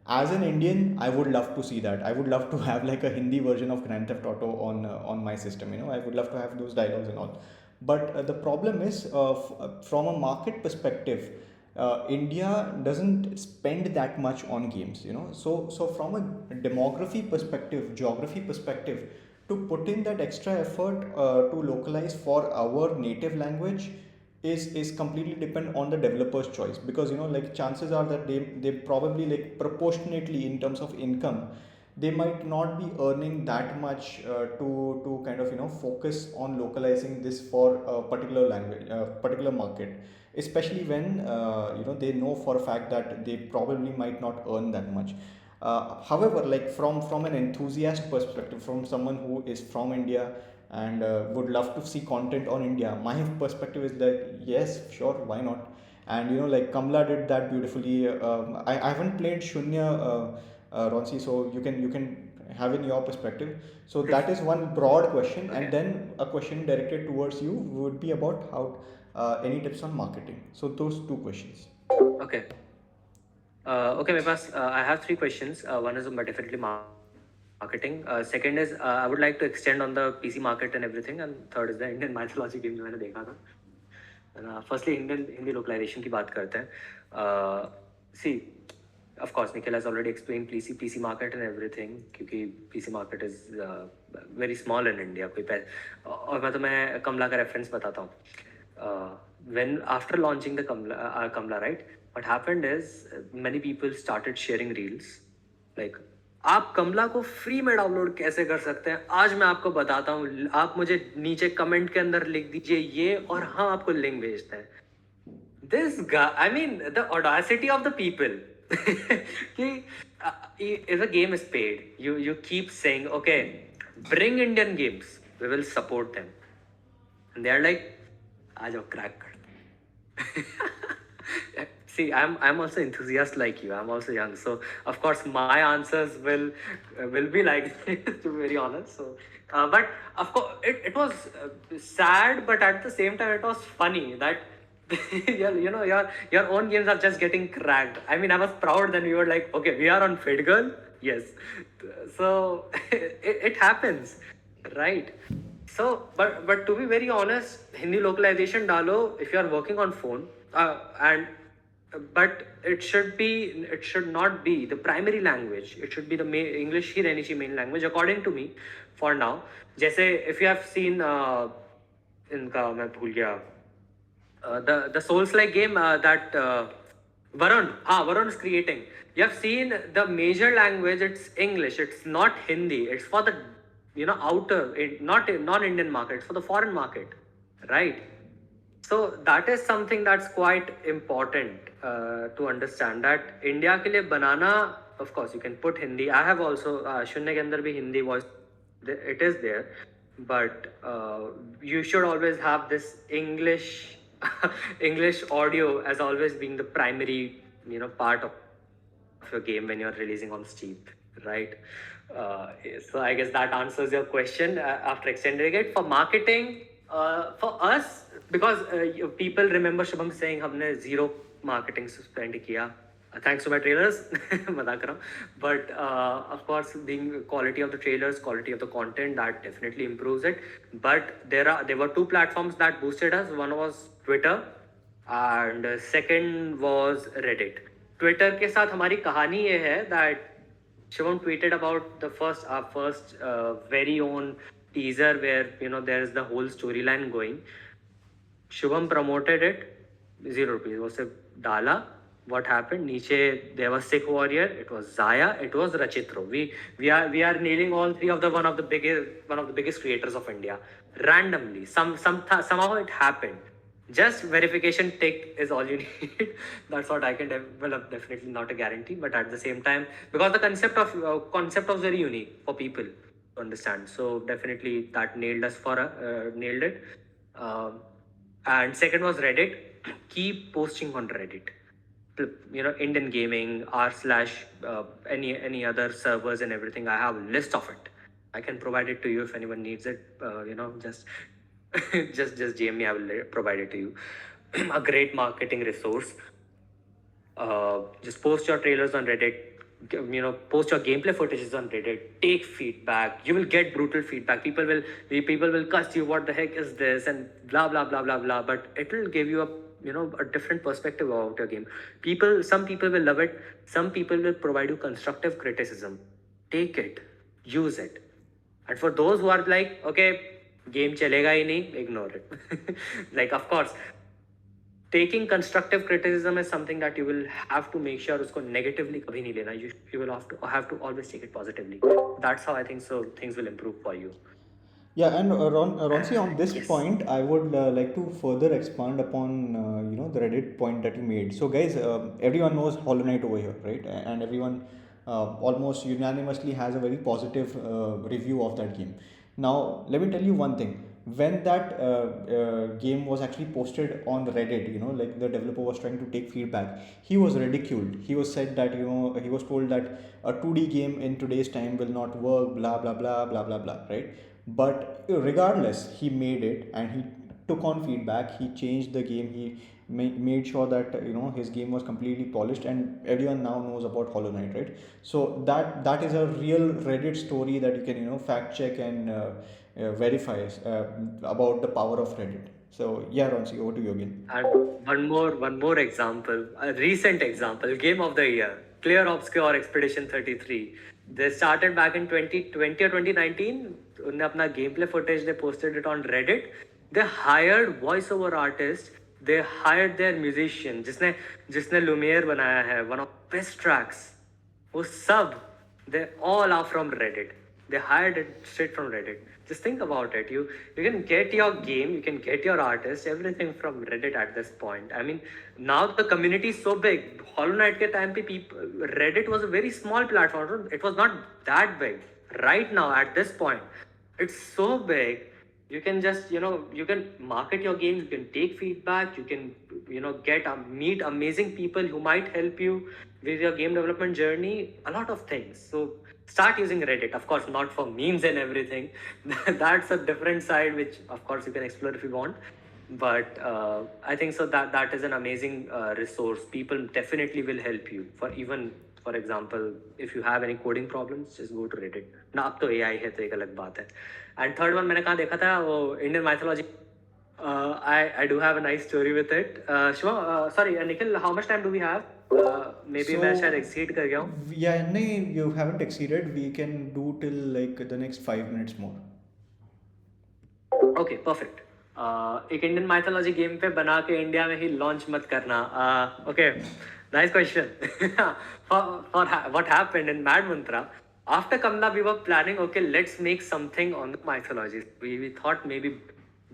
As an Indian, I would love to see that. I would love to have like a Hindi version of Grand Theft Auto on my system. I would love to have those dialogues and all. But the problem is, from a market perspective, India doesn't spend that much on games. So from a demography perspective, geography perspective, to put in that extra effort to localize for our native language is completely depend on the developer's choice, because like chances are that they probably, like, proportionately in terms of income, they might not be earning that much to kind of focus on localizing this for a particular language, particular market, especially when they know for a fact that they probably might not earn that much. However, like from an enthusiast perspective, from someone who is from India and would love to see content on India, my perspective is that yes, sure, why not? And like Kamla did that beautifully. I haven't played Shunya, Ronci, so you can have in your perspective. So that is one broad question, and Okay. then a question directed towards you would be about how any tips on marketing. So those two questions. Okay. Okay, मेरे पास I have three questions. One is definitely marketing. Second is I would like to extend on the PC market and everything, and third is the Indian mythology game जो मैंने देखा था. Firstly, Indian Hindi localization की बात करते हैं. See, of course, Nikhil has already explained PC market and everything, क्योंकि PC market is very small in India. और मैं तुम्हें कमला का reference बताता हूँ. When after launching the Kamla, right? What happened is many people started sharing reels. Like, आप कमला को free में डाउनलोड कैसे कर सकते हैं, आज मैं आपको बताता हूँ. आप मुझे नीचे कमेंट के अंदर लिख दीजिए ये, और हम आपको लिंक भेजते हैं. This guy, I mean, the audacity of the people. If a game is paid, you keep saying, okay, bring Indian games, we will support them. And they are like, आ जाओ crack कर. See, I'm also enthusiast like you. I'm also young, so of course my answers will be like to be very honest. So, but of course it was sad, but at the same time it was funny that your own games are just getting cracked. I mean, I was proud then we were like, okay, we are on Fit Girl, yes. So it happens, right? So, but to be very honest, Hindi localization डालो if you are working on phone, and but it should not be the primary language. It should be the English ही रहनी चाहिए main language according to me for now. जैसे if you have seen इनका मैं भूल गया the Souls like game that Varun is creating. You have seen the major language, it's English, it's not Hindi, it's for the outer, not non-Indian market, it's for the foreign market, right? So that is something that's quite important to understand, that India के लिए बनाना, of course you can put Hindi. I have also शून्य के अंदर भी Hindi voice, it is there, but you should always have this English English audio as always being the primary part of your game when you're releasing on Steam, right? So I guess that answers your question after extending it. For marketing, for us, because people remember Shubham saying हमने zero marketing spend किया, thanks to my trailers. मजाक कर रहा हूँ. But of course, being quality of the trailers, quality of the content, that definitely improves it. But there were two platforms that boosted us. One was Twitter, and second was Reddit. Twitter के साथ हमारी कहानी ये है that Shivam tweeted about our first very own teaser where there is the whole storyline going. Shubham promoted it, ₹0. वो सिर्फ डाला. What happened? Niche, there was Sikh Warrior. It was Zaya. It was Rachitro. We are nailing all three of the one of the biggest creators of India randomly. Somehow it happened. Just verification tick is all you need. That's what I can develop. Definitely not a guarantee, but at the same time, because the concept was very unique for people to understand. So definitely that nailed it. Um, and second was Reddit. Keep posting on Reddit. Indian gaming, r slash any other servers and everything. I have a list of it. I can provide it to you if anyone needs it. Just just DM me. I will provide it to you. A great marketing resource. Just post your trailers on Reddit. Post your gameplay footages on Reddit. Take feedback. You will get brutal feedback. People will cuss you. What the heck is this? And blah blah blah blah blah. But it will give you a different perspective about your game. Some people will love it. Some people will provide you constructive criticism. Take it. Use it. And for those who are like, okay, game chalega hi nahi, ignore it. Like, of course, taking constructive criticism is something that you will have to make sure usko negatively kabhi nahi lena. You will have to always take it positively. That's how I think so things will improve for you. Yeah, and Ronci, on this Yes. point, I would like to further expand upon the Reddit point that you made. So, guys, everyone knows Hollow Knight over here, right? And everyone almost unanimously has a very positive review of that game. Now, let me tell you one thing. When that game was actually posted on Reddit, like the developer was trying to take feedback, he was ridiculed. He was said that he was told that a 2D game in today's time will not work, blah blah blah blah blah blah, right? But regardless, he made it and he took on feedback. He changed the game. He made sure that his game was completely polished, and everyone now knows about Hollow Knight, right? So that is a real Reddit story that you can fact check and verify about the power of Reddit. So yeah, Ronci, over to you again. And one more example, a recent example, game of the year, Clear Obscure Expedition 33. They started back in 2020 or 2019. उनने अपना gameplay footage, they posted it on Reddit. They hired voiceover artists. They hired their musician, जिसने Lumiere बनाया है, one of best tracks. वो सब, they all are from Reddit. They hired it straight from Reddit. Just think about it. You can get your game, you can get your artist, everything from Reddit at this point. I mean, now the community is so big. Hollow Knight ke time pe Reddit was a very small platform. It was not that big. Right now, at this point, it's so big. You can just you can market your games, you can take feedback, you can meet amazing people who might help you with your game development journey, a lot of things. So start using Reddit, of course, not for memes and everything. That's a different side, which of course you can explore if you want. But I think so that is an amazing resource. People definitely will help you. For example, if you have any coding problems, just go to Reddit. ना अब तो AI है तो एक अलग बात है. And third one मैंने कहाँ देखा था, वो Indian mythology. I do have a nice story with it. Sorry, Nikhil, how much time do we have? Maybe मैं शायद exceed कर गया हूँ. Yeah, no, you haven't exceeded. We can do till like the next 5 minutes more. Okay, perfect. एक Indian mythology game पे बना के India में ही लॉन्च मत करना. Okay, nice question. For what happened in Mad Mantra, after Kamla, we were planning, okay, let's make something on the mythology. We thought maybe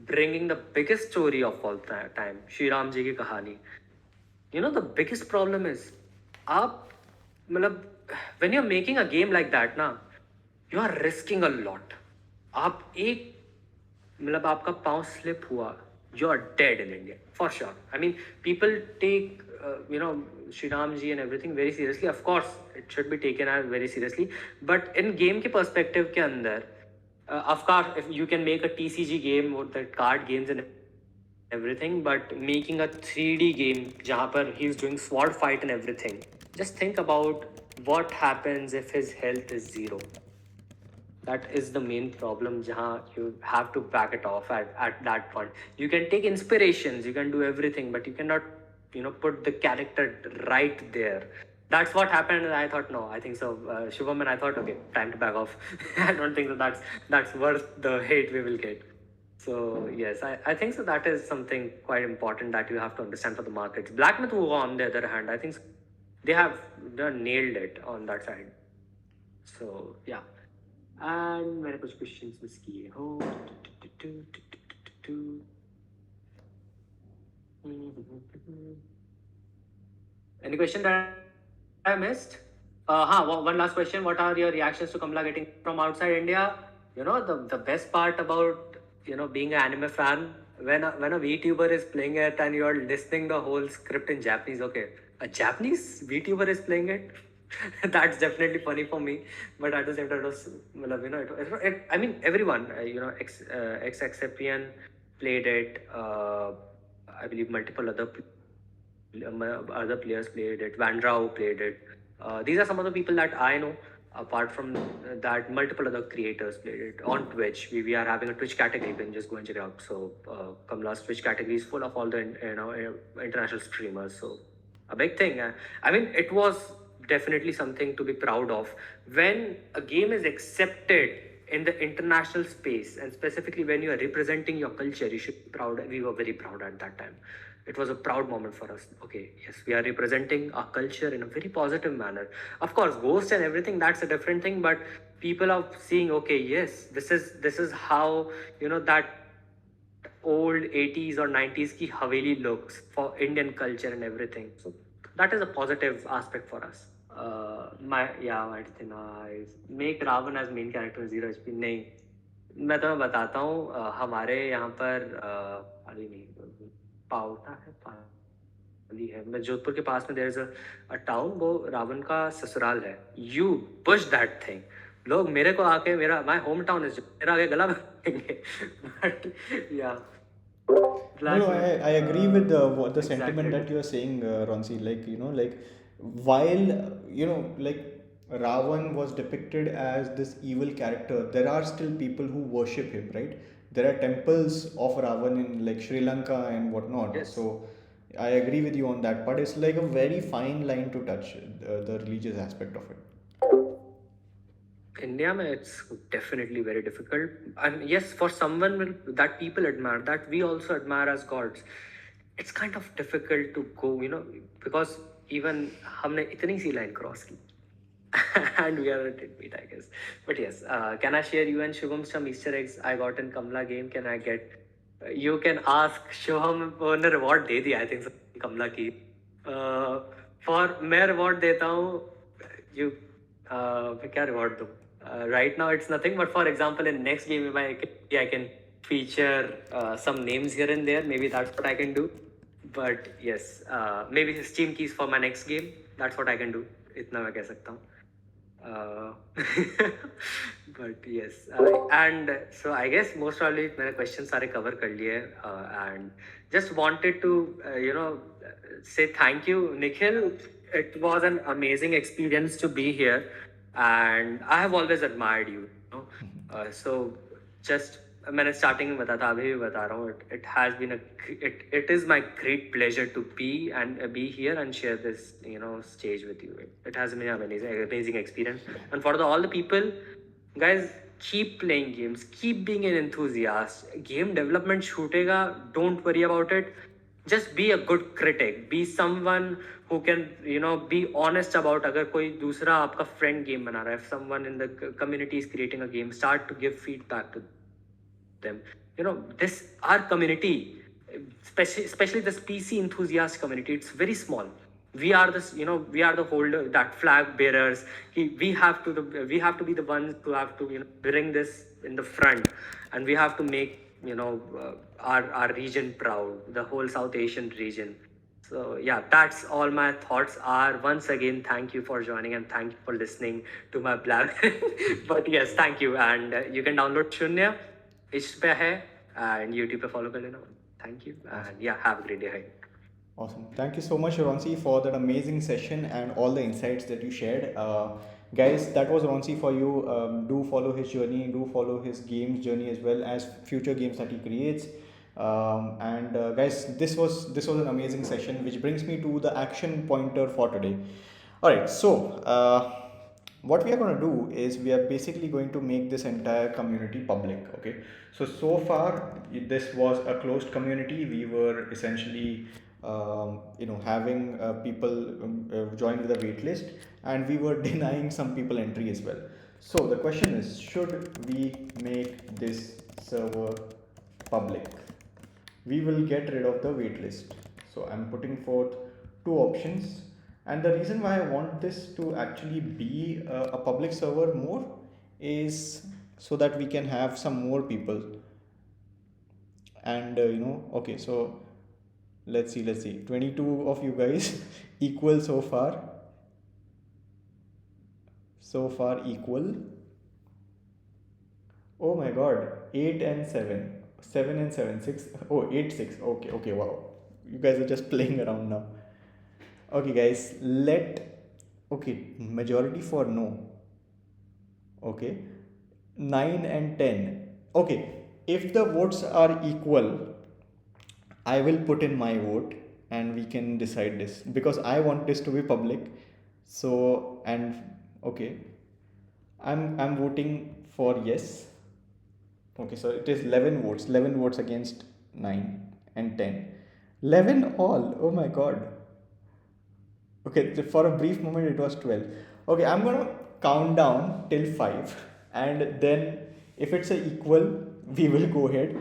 bringing the biggest story of all time, Shri Ram ji ki kahani. The biggest problem is, when you're making a game like that, you are risking a lot. आपका पाँव slip हुआ, you are dead in India, for sure. I mean, people take, Shri Ram ji and everything very seriously. Of course, it should be taken very seriously. But in game के perspective के अंदर, of course, if you can make a TCG game with the card games and everything, but making a 3D game जहाँ पर he's doing sword fight and everything, just think about what happens if his health is 0. That is the main problem, jahan you have to back it off at that point. You can take inspirations, you can do everything, but you cannot, put the character right there. That's what happened, and I thought, no, I think so. Shubham, and I thought, okay, time to back off. I don't think that's worth the hate we will get. So yes, I think so. That is something quite important that you have to understand for the markets. Black Myth, on the other hand, I think they have nailed it on that side. So yeah. And मैंने कुछ questions miss किए हो. Any question that I missed? One last question. What are your reactions to Kamla getting from outside India? The best part about being an anime fan, when a VTuber is playing it and you're listening the whole script in Japanese. Okay, a Japanese VTuber is playing it. That's definitely funny for me. But at the same time, it was, I mean, everyone, ex-Excepian played it. I believe multiple other players played it. Van Rao played it. These are some of the people that I know. Apart from that, multiple other creators played it on Twitch. We are having a Twitch category. You can just go and check it out. So Kamla's Twitch category is full of all the international streamers. So a big thing. I mean, it was definitely something to be proud of when a game is accepted in the international space, and specifically when you are representing your culture. You should be proud. We were very proud at that time. It was a proud moment for us. Okay, yes, we are representing our culture in a very positive manner. Of course, ghost and everything, that's a different thing, but people are seeing, okay, yes, this is how that old 80s or 90s ki haveli looks for Indian culture and everything. So that is a positive aspect for us. My nice. Make Ravan as main character 0 HP. नहीं, मैं तुम्हें बताता हूँ, हमारे यहाँ पर अरे नहीं, पावटा है, पाली है, मैं जोधपुर के पास में देयर इज अ टाउन, वो रावण का ससुराल है. You push that thing. लोग मेरे को आके, मेरा माय होम टाउन इज, मेरा आगे गला पकड़ेंगे. बट या No, no, I agree with the sentiment exactly. that you are saying, Ronci. Like, like while, like Ravan was depicted as this evil character, there are still people who worship him, right? There are temples of Ravan in like Sri Lanka and whatnot. Yes. So I agree with you on that, but it's like a very fine line to touch, the religious aspect of it. India, mein, it's definitely very difficult. And yes, for someone that people admire, that we also admire as gods, it's kind of difficult to go, because even हमने इतनी सी line cross की. And we are a tidbit, I guess. But yes, can I share you and Shubham some Easter eggs I got in Kamla game? Can I get? You can ask Shubham. ने reward दे दिया, I think, Kamla की. For मैं reward देता हूँ. You, मैं क्या reward दूँ? Right now it's nothing, but for example, in next game, I can feature some names here and there. Maybe that's what I can do. But yes, maybe Steam keys for my next game. That's what I can do. इतना मैं कह सकता हूँ. But yes, and so I guess most probably मैंने questions सारे cover कर लिए, and just wanted to say thank you, Nikhil. It was an amazing experience to be here, and I have always admired you. So just मैंने starting में बताया था, अभी भी बता रहा हूँ. It has been it is my great pleasure to be here and share this stage with you. It has been an amazing experience. And for all the people, guys, keep playing games, keep being an enthusiast. Game development shootega, don't worry about it. Just be a good critic. Be someone who can be honest about अगर कोई दूसरा आपका friend game बना रहा है, if someone in the community is creating a game, start to give feedback to them. This our community, especially this PC enthusiast community, it's very small. We are this, we are the holder, that flag bearers. We have to be the ones who have to bring this in the front, and we have to make our region proud, the whole South Asian region. So yeah, that's all my thoughts are. Once again, thank you for joining and thank you for listening to my blab. But yes, thank you, and you can download Shunya. इस पे है and YouTube पे follow कर लेना. Thank you, and yeah, have a great day ahead. Awesome. Thank you so much, Ronci, for that amazing session and all the insights that you shared. Guys, that was Ronci for you. Do follow his journey. Do follow his games journey as well as future games that he creates. And guys, this was an amazing session, which brings me to the action pointer for today. All right, so what we are going to do is we are basically going to make this entire community public. Okay, so far this was a closed community. We were essentially having people join with a wait list, and we were denying some people entry as well. So the question is, should we make this server public? We will get rid of the waitlist. So I'm putting forth two options, and the reason why I want this to actually be a public server more is so that we can have some more people. And okay, so let's see 22 of you guys equal so far equal. Oh my god, 8 and 7. 7 and 7, 6. Oh, 8, 6. Okay, okay, wow. You guys are just playing around now. Okay, guys, okay, majority for no. Okay, 9 and 10. Okay, if the votes are equal, I will put in my vote and we can decide this because I want this to be public. So, and okay, I'm voting for yes. Okay, so it is 11 votes. 11 votes against 9 and 10. 11 all. Oh my god. Okay, for a brief moment it was 12. Okay, I'm gonna count down till 5, and then if it's a equal, we will go ahead.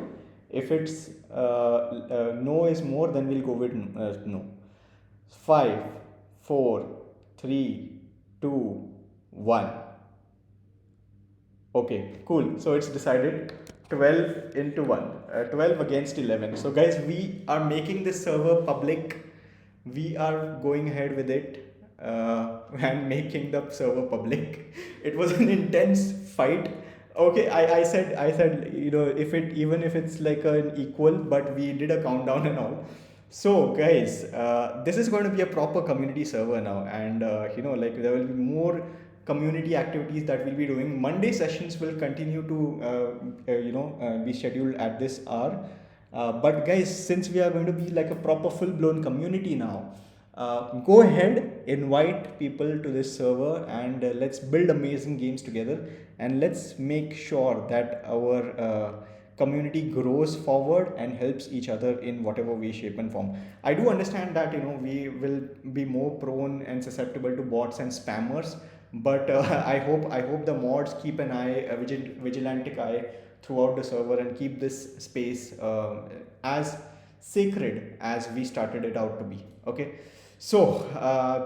If it's no is more, then we'll go with no. 5, 4, 3, 2, 1. Okay, cool. So it's decided 12 into 1, 12 against 11. So, guys, we are making this server public. We are going ahead with it and making the server public. It was an intense fight. Okay, I said, if it's like an equal, but we did a countdown and all. So, guys, this is going to be a proper community server now, and like there will be more community activities that we'll be doing. Monday sessions will continue to be scheduled at this hour. But guys, since we are going to be like a proper full blown community now, go ahead, invite people to this server, and let's build amazing games together, and let's make sure that our community grows forward and helps each other in whatever way, shape, and form. I do understand that we will be more prone and susceptible to bots and spammers, but I hope the mods keep an eye, a vigilantic eye throughout the server, and keep this space as sacred as we started it out to be. Okay, so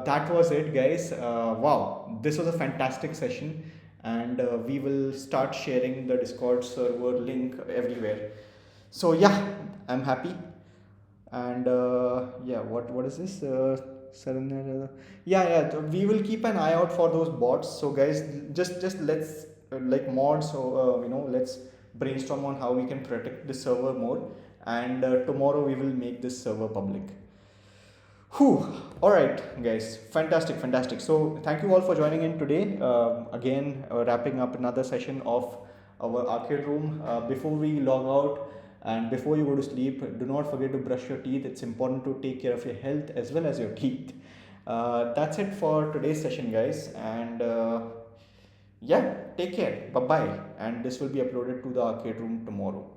that was it, guys. Wow, this was a fantastic session, and we will start sharing the Discord server link everywhere. So yeah, I'm happy. And yeah, what is this? Yeah, we will keep an eye out for those bots. So guys, just let's like mods. So let's brainstorm on how we can protect the server more. And tomorrow we will make this server public. Whew. All right, guys. Fantastic, fantastic. So, thank you all for joining in today. Again, wrapping up another session of our arcade room. Before we log out and before you go to sleep, do not forget to brush your teeth. It's important to take care of your health as well as your teeth. That's it for today's session, guys. And yeah, take care. Bye bye. And this will be uploaded to the arcade room tomorrow.